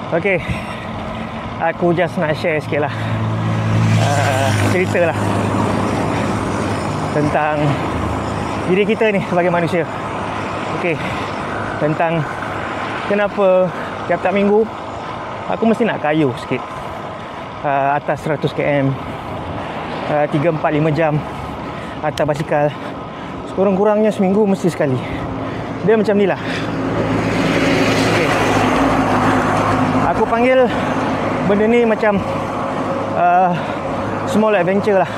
Okay, aku just nak share sikit lah cerita lah tentang diri kita ni sebagai manusia. Okay, tentang kenapa tiap-tiap minggu aku mesti nak kayuh sikit atas 100 km 3, 4, 5 jam atas basikal. Kurang-kurangnya seminggu mesti sekali. Dia macam ni lah. Okay, aku panggil benda ni macam small adventure lah,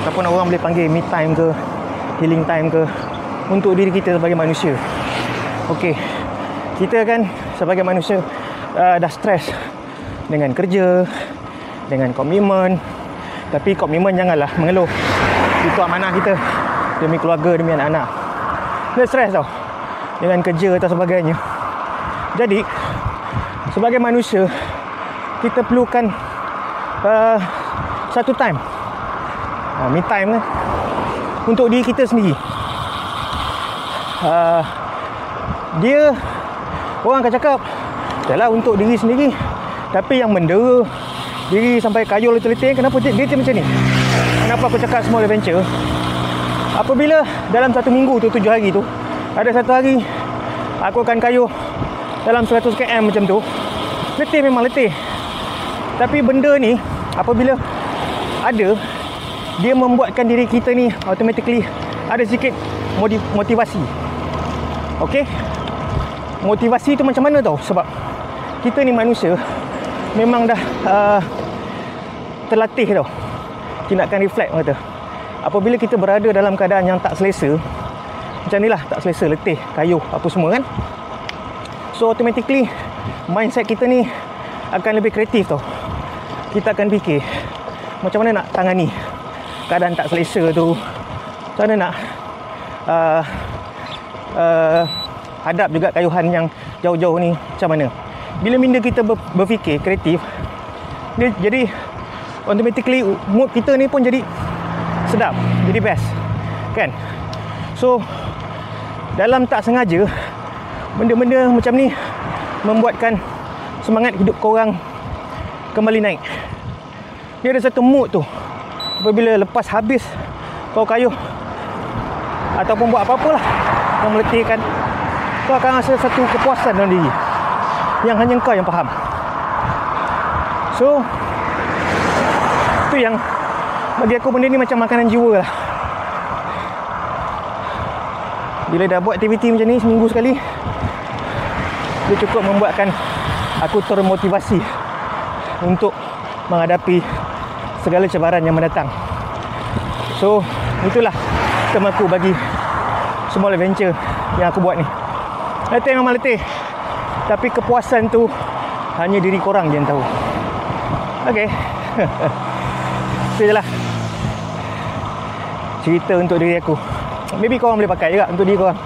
ataupun orang boleh panggil me time ke, healing time ke, untuk diri kita sebagai manusia. Okay, kita kan sebagai manusia dah stres dengan kerja, dengan komitmen. Tapi komitmen janganlah mengeluh, itu amanah kita demi keluarga, demi anak-anak. Dia stres tau dengan kerja atau sebagainya. Jadi sebagai manusia, kita perlukan satu time, me time kan, untuk diri kita sendiri. Dia, orang akan cakap yalah untuk diri sendiri, tapi yang mendera diri sampai kayuh letih-letih, kenapa dia macam ni? Kenapa aku cakap small adventure? Apabila dalam satu minggu tu, 7 hari tu, ada satu hari aku akan kayuh dalam 100 km macam tu. Letih, memang letih. Tapi benda ni apabila ada, dia membuatkan diri kita ni automatically ada sedikit motivasi. Okay, motivasi tu macam mana tau? Sebab kita ni manusia memang dah terlatih tau, tindakan refleks kata. Apabila kita berada dalam keadaan yang tak selesa, macam ni lah, tak selesa, letih, kayuh, apa semua kan, so automatically mindset kita ni akan lebih kreatif tau. Kita akan fikir macam mana nak tangani keadaan tak selesa tu, macam mana nak hadap juga kayuhan yang jauh-jauh ni, macam mana. Bila minda kita berfikir kreatif, dia jadi automatically mood kita ni pun jadi sedap, jadi best kan. So dalam tak sengaja, benda-benda macam ni membuatkan semangat hidup korang kembali naik. Dia ada satu mood tu, apabila lepas habis kau kayuh ataupun buat apa-apalah yang meletihkan, kau akan rasa satu kepuasan dalam diri yang hanya kau yang faham. So itu yang bagi aku, benda ni macam makanan jiwa lah. Bila dah buat aktiviti macam ni seminggu sekali, dia cukup membuatkan aku termotivasi untuk menghadapi segala cabaran yang mendatang. So itulah tema aku bagi small adventure yang aku buat ni. Letih memang letih, tapi kepuasan tu hanya diri korang je yang tahu. Okay. Itu je lah cerita untuk diri aku. Maybe korang boleh pakai juga untuk diri korang.